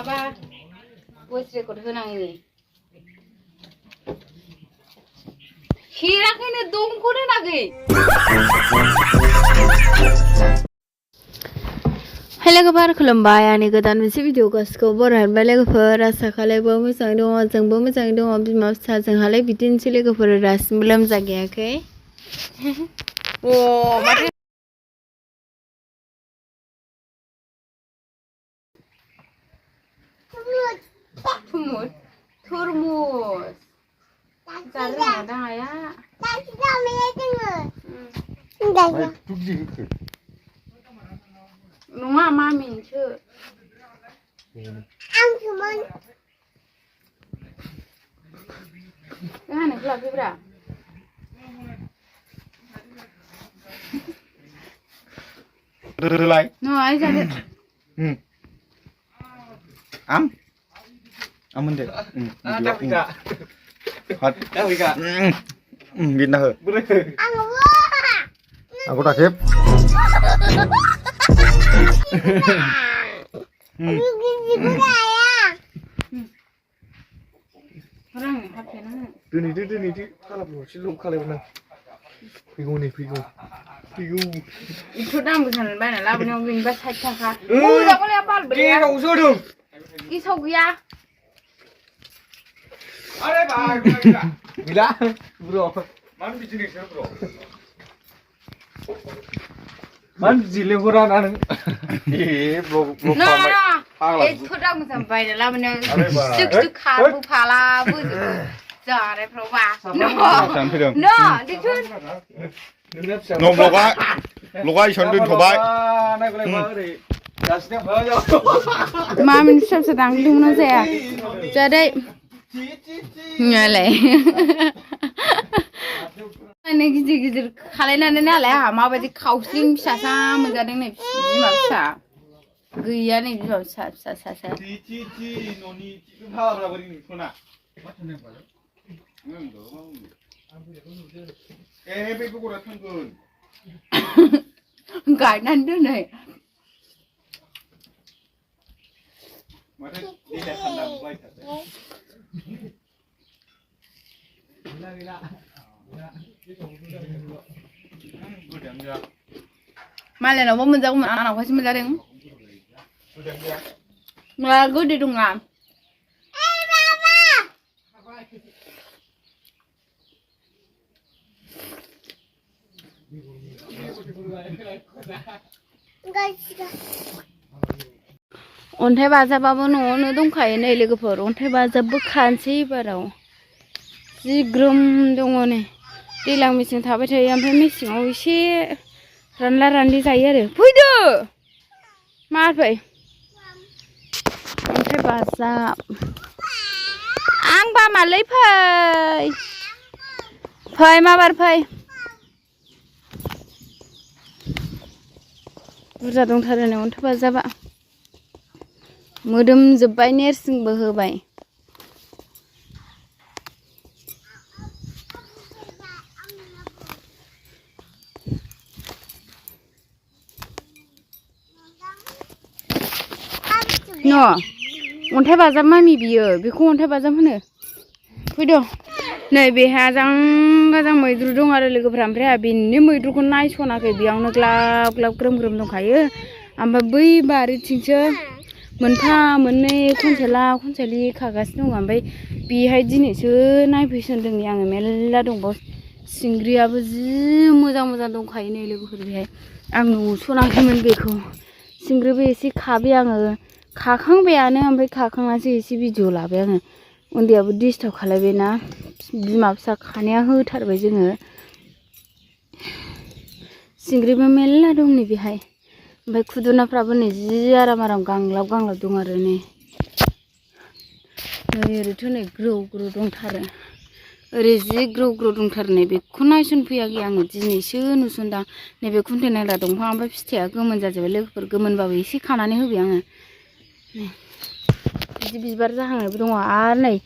नङाबा voice record होनाङिनि हिराखैनो दमखौ दोनाखै hello लोगोफोर खुलुमबाय आंनि गोदान मोनसे भिडिअ गासिखौ बरायबाय लोगोफोर आसा खालामो मोजाङै दङ जोंबो मोजाङै दङ बिमा फिसा जोंहालाय बिदिनोसै लोगोफोर दासिमबो लोमजागायाखै अ माथो Turmus जानो रोङा आया नङा मामिनसो आंसोमोन जानो लाफैब्रा Relai. No, ai जादो Am deh. Dah Wika. Hot. Dah Wika. Gina he. Aku tak kep. Orang hati nang. Tu ni, kalau bro, siapa kalau mana? Pigu. Itu dah bukan mana lah, punya wing bas hati kah? Oh, dah boleh apa beli? Dia kau usah dong. Isau ya. Ada apa? Bila, bro. Mana bisnis bro? Mana jilin kurang anu? Bro. No. Itu dah bukan mana lah, punya suk kabu pala bu. Jangan proba. No, itu. Nôm lộc ai chọn đun thổ bài. Mà mình sắp sedang đun nó dè. Ra đây. Nghe lại. Này cái khai này nè lại mà bây giờ khâu sim sa mình ra đây này mà sa. Gửi này bây giờ sa. Noni thao ra beri ni kona. Bây giờ cô đã thằng cừu. Cái nan đứa này. Mà thế đi lại thằng nào quay thật đấy. Mai là nó mình ra mà ăn nào phải xin mình ra đứng. Mà cứ đi đùng làm. अन्थाइ बाजाबाबो न'आवनो दंखायो नै लोगोफोर अन्थाइ बाजाबबो खानोसै बाराव जि ग्रोम दङ नै दैज्लां मेसें थाबाय थायो ओमफ्राय मेसेङाव एसे रानला रानलि जायो आरो फैदो माफै अन्थाइ बाजाब आं बामालै फै माबार फै बुरजा दंथारो नै अन्थाइ बाजाबा मोदोम जोब्बाय नेरसिंबो होबाय न' अन्थाइ बाजाब मामि बियो बेखौ अन्थाइ बाजाब होनो फैदो नै बेहा आजां मैद्रु दं आरो लोगोफोरा ओमफ्राय बेनि मैद्रुखौ नायसनाखै बेयावनो ग्लाब ग्रोम दंखायो ओमफ्राय बै बारिथिंसो मोनफा मोननै खनसालि खागासिनो दं ओमफ्राय बेहाय दिनैसो नायफैसोन्दों आङो मेरला दंबावो सिंग्रियाबो जि मोजां दंखायो नै लोगोफोर बेहाय आं नुसनाखैमोन बेखौ सिंग्रिबो एसे खाबाय आङो खाखांबायानो ओमफ्राय खाखांनासो एसे भिडिअ लाबाय आङो उन्दैयाबो डिस्टार्ब खालायबायना बिमा फिसा खानाया होथारबाय जोङो सिंग्रिबो मेरला दं नै बेहाय ओमफ्राय खुदुनाफ्राबो नै जि आराम गांलाब दं आरो नै ओरैथ' नै ग्रौ दंथारो ओरै जि ग्रौ दंथारो नै बेखौ नायसनफैयाखै आङो दिनैसो नुसनदां नैबे खुन्थाइ नायग्रा दंफां ओमफ्राय फिथाइया गोमोन जाजोब्बाय लोगोफोर गोमोनबाबो एसे खानानै होबाय आङो बिदि बिबार जाहांनायबो दङ आरो नै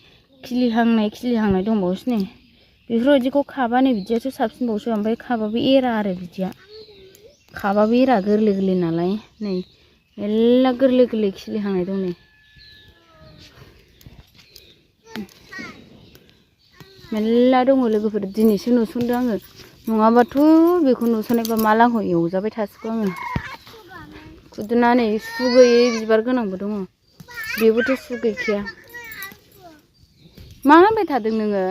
खिलिहांनाय दंबावोसो नै बेफोरबायदिखौ खाबा नै बिदियासो साबसिनबावसो ओमफ्राय खाबाबो एरा आरो बिदिया खाबाबो एरा गोरलै नालाय नै मेरला गोरलै खिलिहांनाय दं नै मेरला दङ लोगोफोर दिनैसो नुसनदों आङो नङाबाथ' बेखौ नुसननायबा माला आंखौ एवजाबाय थासिगौ आङो खुदुना नै सु गैयै बिबार गोनांबो दङ बेबोथ' सु गैखाया मा होनबाय थादों नोङो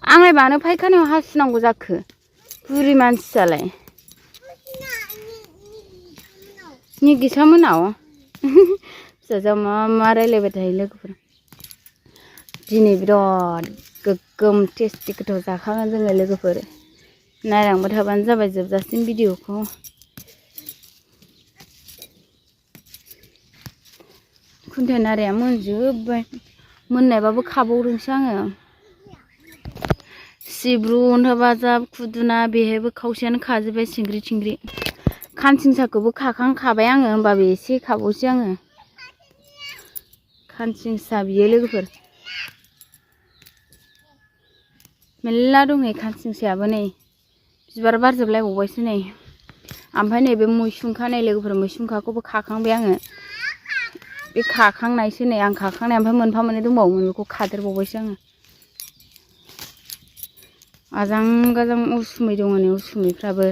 आंलाय मानो फायखानायाव हासुनांगौ जाखो बुरि मानसियालाय निगिसा मोनाव फिसाजोआ मा रायलायबाय थायो लोगोफोर दिनै बिराद गोग्गोम टेस्टि गोथाव जाखागोन जोङो लोगोफोर नायलांबाय थाबानो जाबाय जोबजासिम भिडिअखौ खुन्थाइ नाराया मोनजोब्बाय मोननायबाबो खाबावदोंसो आङो सिब्रु अन्थाइ बाजाब खुदुना बेहायबो खावसेयानो खाजोब्बाय सिंग्रि थिंग्रि खानसिंसाखौबो खाखांखाबाय आङो होमबाबो एसे खाबावसै आङो खानसिंसा बियो लोगोफोर मेरला दङ खानसिंसायाबो नै बिबार बारजोबलायबावबायसो नै ओमफ्राय नैबे मैसुंखा नै लोगोफोर मैसुंखाखौबो खाखांबाय आङो बे खाखांनायसो नै आं खाखांनाय ओमफ्राय मोनफा मोननै दंबावोमोन बेखौ खादेरबावबायसो आङो आजां गाजां उसुमै दङ नै उसुमैफ्राबो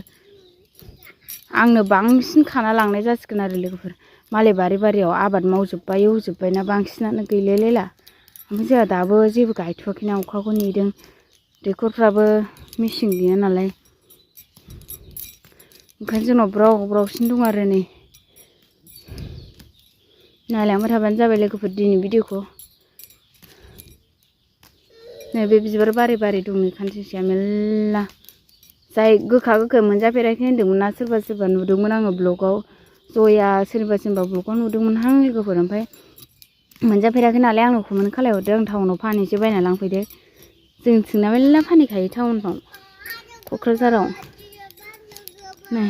आंनो बांसिन खाना लांनाय जासिगोन आरो लोगोफोर मालाय बारि बारियाव आबाद मावजोब्बाय एवजोब्बायना बांसिनानो गैलायलायला ओमफ्राय जोंहा दाबो जेबो गायथ'वाखैना अखाखौ नेदों दैखरफ्राबो मेचिन गैया नालाय ओंखायनो जोंनाव ब्राव ब्रावसिन दं आरो नै नायलांबाय थाबानो जाबाय लोगोफोर दिनै भिडिअखौ नै बे बिबार बारि बारि दं नै खानसिंसाया मेरला जाय गोखा गोखै मोनजाफेराखै होन्दोंमोन ना सोरबा सोरबा नुदोंमोन आङो ब्लगाव जया सोरबा सोरबा ब्लगाव नुदोंमोनहां लोगोफोर ओमफ्राय मोनजाफेराखै नालाय आंनो कमेन्ट खालायहरदों आं टाउनाव फानहैसो बायना लांफैदो जोंथिंना मेरला फानहैखायो टाउनफ्राव क'क्राझाराव नै